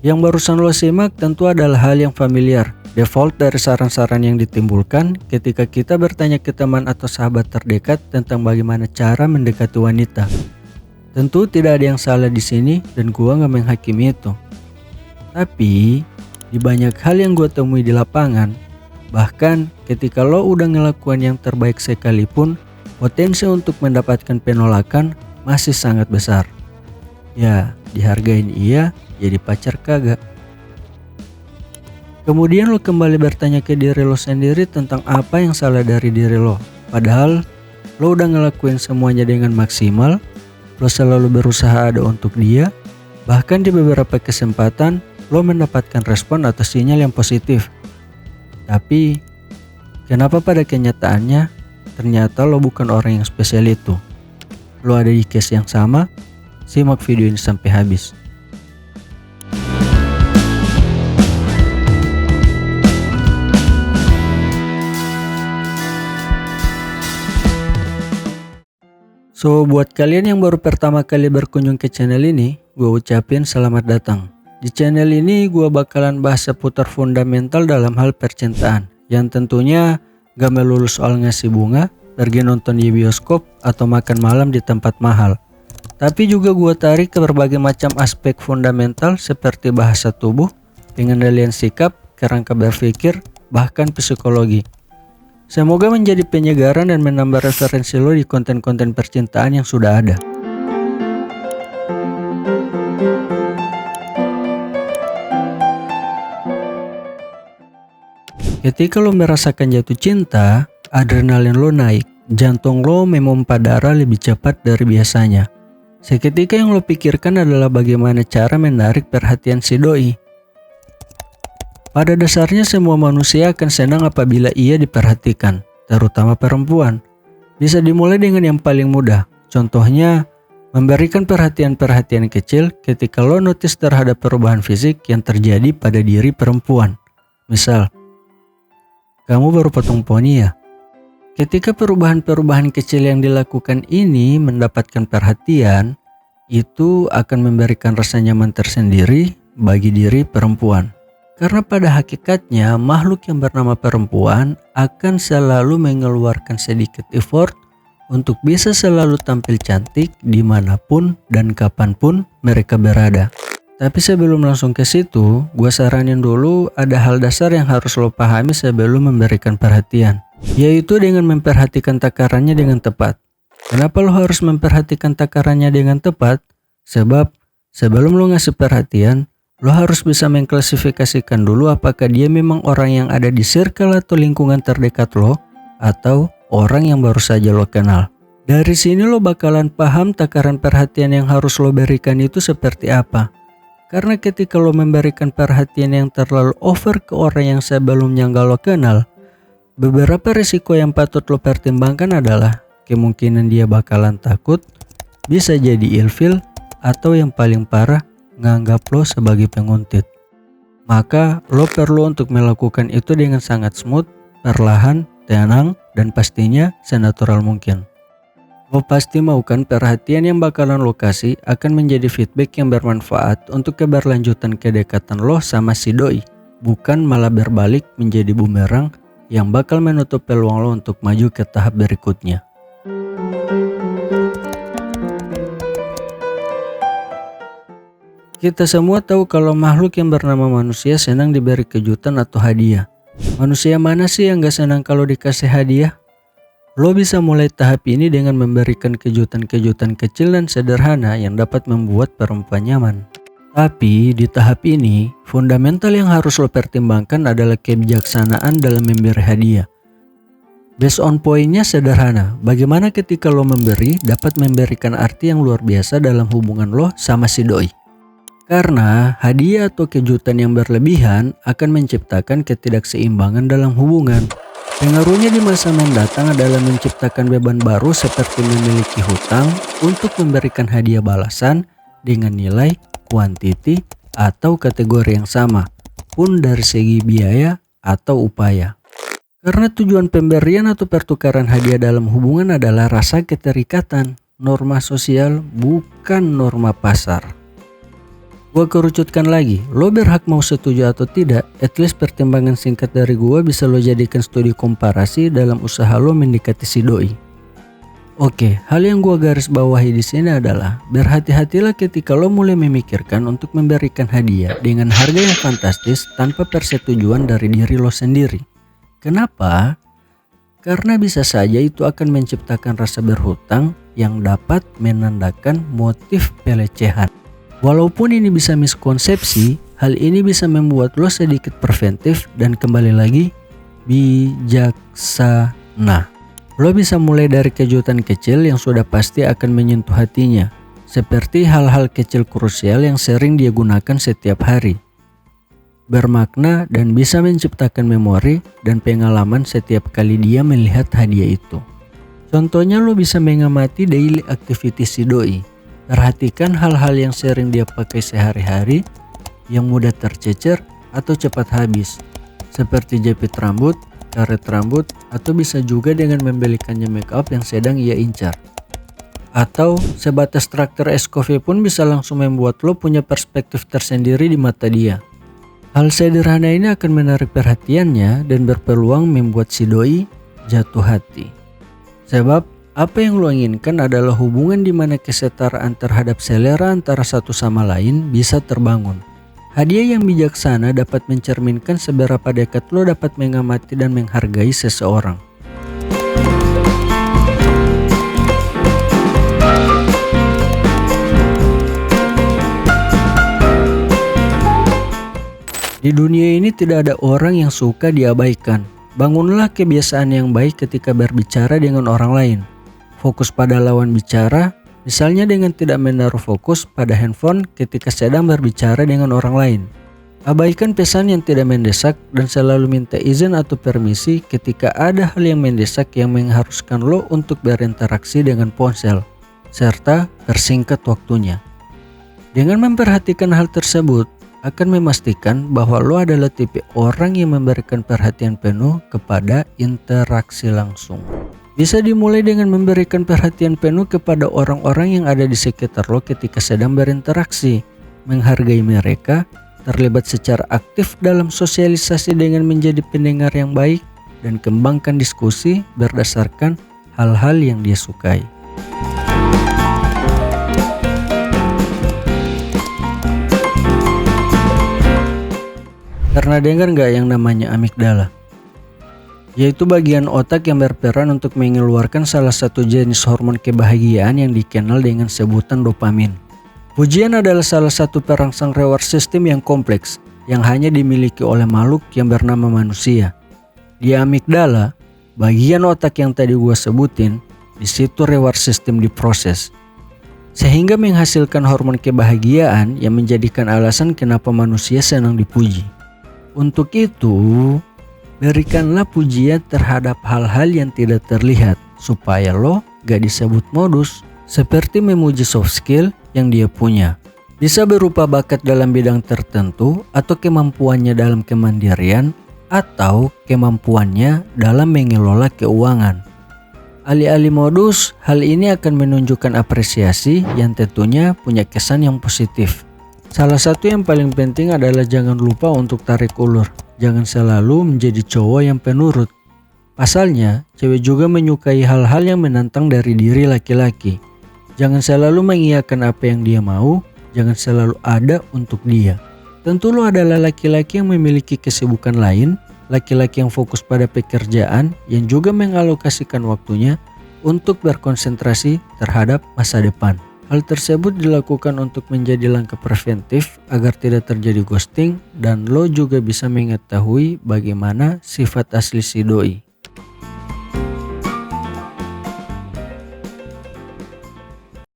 Yang barusan lo simak tentu adalah hal yang familiar, default dari saran-saran yang ditimbulkan ketika kita bertanya ke teman atau sahabat terdekat tentang bagaimana cara mendekati wanita. Tentu tidak ada yang salah di sini dan gua nggak menghakimi itu. Tapi di banyak hal yang gua temui di lapangan, bahkan ketika lo udah ngelakuin yang terbaik sekalipun, potensi untuk mendapatkan penolakan masih sangat besar. Ya, dihargain iya, jadi pacar kagak. Kemudian lo kembali bertanya ke diri lo sendiri tentang apa yang salah dari diri lo. Padahal lo udah ngelakuin semuanya dengan maksimal, lo selalu berusaha ada untuk dia, bahkan di beberapa kesempatan lo mendapatkan respon atau sinyal yang positif. Tapi kenapa pada kenyataannya ternyata lo bukan orang yang spesial itu? Lo ada di case yang sama? Simak video ini sampai habis. So, buat kalian yang baru pertama kali berkunjung ke channel ini, gue ucapin selamat datang. Di channel ini gue bakalan bahas seputar fundamental dalam hal percintaan, yang tentunya gak melulu soal ngasih bunga, pergi nonton di bioskop, atau makan malam di tempat mahal. Tapi juga gue tarik ke berbagai macam aspek fundamental seperti bahasa tubuh, pengendalian sikap, kerangka berpikir, bahkan psikologi. Semoga menjadi penyegaran dan menambah referensi lo di konten-konten percintaan yang sudah ada. Ketika lo merasakan jatuh cinta, adrenalin lo naik, jantung lo memompa darah lebih cepat dari biasanya. Seketika yang lo pikirkan adalah bagaimana cara menarik perhatian si doi. Pada dasarnya semua manusia akan senang apabila ia diperhatikan, terutama perempuan. Bisa dimulai dengan yang paling mudah, contohnya memberikan perhatian-perhatian kecil ketika lo notice terhadap perubahan fisik yang terjadi pada diri perempuan. Misal, kamu baru potong poni ya? Ketika perubahan-perubahan kecil yang dilakukan ini mendapatkan perhatian, itu akan memberikan rasa nyaman tersendiri bagi diri perempuan. Karena pada hakikatnya makhluk yang bernama perempuan akan selalu mengeluarkan sedikit effort untuk bisa selalu tampil cantik dimanapun dan kapanpun mereka berada. Tapi sebelum langsung ke situ, gue saranin dulu ada hal dasar yang harus lo pahami sebelum memberikan perhatian. Yaitu dengan memperhatikan takarannya dengan tepat. Kenapa lo harus memperhatikan takarannya dengan tepat? Sebab sebelum lo ngasih perhatian, lo harus bisa mengklasifikasikan dulu apakah dia memang orang yang ada di circle atau lingkungan terdekat lo, atau orang yang baru saja lo kenal. Dari sini lo bakalan paham takaran perhatian yang harus lo berikan itu seperti apa. Karena ketika lo memberikan perhatian yang terlalu over ke orang yang sebelumnya nggak lo kenal, beberapa risiko yang patut lo pertimbangkan adalah kemungkinan dia bakalan takut, bisa jadi ilfil, atau yang paling parah nganggap lo sebagai penguntit. Maka lo perlu untuk melakukan itu dengan sangat smooth, perlahan, tenang, dan pastinya senatural mungkin. Lo pasti mau kan perhatian yang bakalan lo kasih akan menjadi feedback yang bermanfaat untuk keberlanjutan kedekatan lo sama si doi, bukan malah berbalik menjadi bumerang yang bakal menutup peluang lo untuk maju ke tahap berikutnya. Kita semua tahu kalau makhluk yang bernama manusia senang diberi kejutan atau hadiah. Manusia mana sih yang gak senang kalau dikasih hadiah? Lo bisa mulai tahap ini dengan memberikan kejutan-kejutan kecil dan sederhana yang dapat membuat perempuan nyaman. Tapi di tahap ini, fundamental yang harus lo pertimbangkan adalah kebijaksanaan dalam memberi hadiah. Based on poinnya sederhana, bagaimana ketika lo memberi dapat memberikan arti yang luar biasa dalam hubungan lo sama si doi. Karena hadiah atau kejutan yang berlebihan akan menciptakan ketidakseimbangan dalam hubungan. Pengaruhnya di masa mendatang adalah menciptakan beban baru seperti memiliki hutang untuk memberikan hadiah balasan dengan nilai, kuantiti, atau kategori yang sama, pun dari segi biaya atau upaya. Karena tujuan pemberian atau pertukaran hadiah dalam hubungan adalah rasa keterikatan, norma sosial bukan norma pasar. Gua kerucutkan lagi, lo berhak mau setuju atau tidak, at least pertimbangan singkat dari gua bisa lo jadikan studi komparasi dalam usaha lo mendekati si doi. Oke, hal yang gua garis bawahi di sini adalah berhati-hatilah ketika lo mulai memikirkan untuk memberikan hadiah dengan harga yang fantastis tanpa persetujuan dari diri lo sendiri. Kenapa? Karena bisa saja itu akan menciptakan rasa berhutang yang dapat menandakan motif pelecehan. Walaupun ini bisa miskonsepsi, hal ini bisa membuat lo sedikit preventif dan kembali lagi bijaksana. Lo bisa mulai dari kejutan kecil yang sudah pasti akan menyentuh hatinya, seperti hal-hal kecil krusial yang sering dia gunakan setiap hari. Bermakna dan bisa menciptakan memori dan pengalaman setiap kali dia melihat hadiah itu. Contohnya lo bisa mengamati daily activity si doi. Perhatikan hal-hal yang sering dia pakai sehari-hari, yang mudah tercecer atau cepat habis, seperti jepit rambut, karet rambut, atau bisa juga dengan membelikannya make up yang sedang ia incar. Atau sebatas traktir es kopi pun bisa langsung membuat lo punya perspektif tersendiri di mata dia. Hal sederhana ini akan menarik perhatiannya dan berpeluang membuat si doi jatuh hati. Sebab apa yang lo inginkan adalah hubungan di mana kesetaraan terhadap selera antara satu sama lain bisa terbangun. Hadiah yang bijaksana dapat mencerminkan seberapa dekat lo dapat mengamati dan menghargai seseorang. Di dunia ini tidak ada orang yang suka diabaikan. Bangunlah kebiasaan yang baik ketika berbicara dengan orang lain. Fokus pada lawan bicara, misalnya dengan tidak menaruh fokus pada handphone ketika sedang berbicara dengan orang lain. Abaikan pesan yang tidak mendesak dan selalu minta izin atau permisi ketika ada hal yang mendesak yang mengharuskan lo untuk berinteraksi dengan ponsel, serta persingkat waktunya. Dengan memperhatikan hal tersebut, akan memastikan bahwa lo adalah tipe orang yang memberikan perhatian penuh kepada interaksi langsung. Bisa dimulai dengan memberikan perhatian penuh kepada orang-orang yang ada di sekitar lo ketika sedang berinteraksi, menghargai mereka, terlibat secara aktif dalam sosialisasi dengan menjadi pendengar yang baik, dan kembangkan diskusi berdasarkan hal-hal yang dia sukai. Pernah dengar nggak yang namanya amigdala? Yaitu bagian otak yang berperan untuk mengeluarkan salah satu jenis hormon kebahagiaan yang dikenal dengan sebutan dopamin. Pujian adalah salah satu perangsang reward system yang kompleks yang hanya dimiliki oleh makhluk yang bernama manusia. Di amigdala, bagian otak yang tadi gua sebutin, di situ reward system diproses, sehingga menghasilkan hormon kebahagiaan yang menjadikan alasan kenapa manusia senang dipuji. Untuk itu, berikanlah pujian terhadap hal-hal yang tidak terlihat supaya lo gak disebut modus, seperti memuji soft skill yang dia punya. Bisa berupa bakat dalam bidang tertentu atau kemampuannya dalam kemandirian atau kemampuannya dalam mengelola keuangan. Alih-alih modus, hal ini akan menunjukkan apresiasi yang tentunya punya kesan yang positif. Salah satu yang paling penting adalah jangan lupa untuk tarik ulur. Jangan selalu menjadi cowok yang penurut. Pasalnya, cewek juga menyukai hal-hal yang menantang dari diri laki-laki. Jangan selalu mengiyakan apa yang dia mau, jangan selalu ada untuk dia. Tentu lo adalah laki-laki yang memiliki kesibukan lain, laki-laki yang fokus pada pekerjaan, yang juga mengalokasikan waktunya untuk berkonsentrasi terhadap masa depan. Hal tersebut dilakukan untuk menjadi langkah preventif agar tidak terjadi ghosting dan lo juga bisa mengetahui bagaimana sifat asli si doi.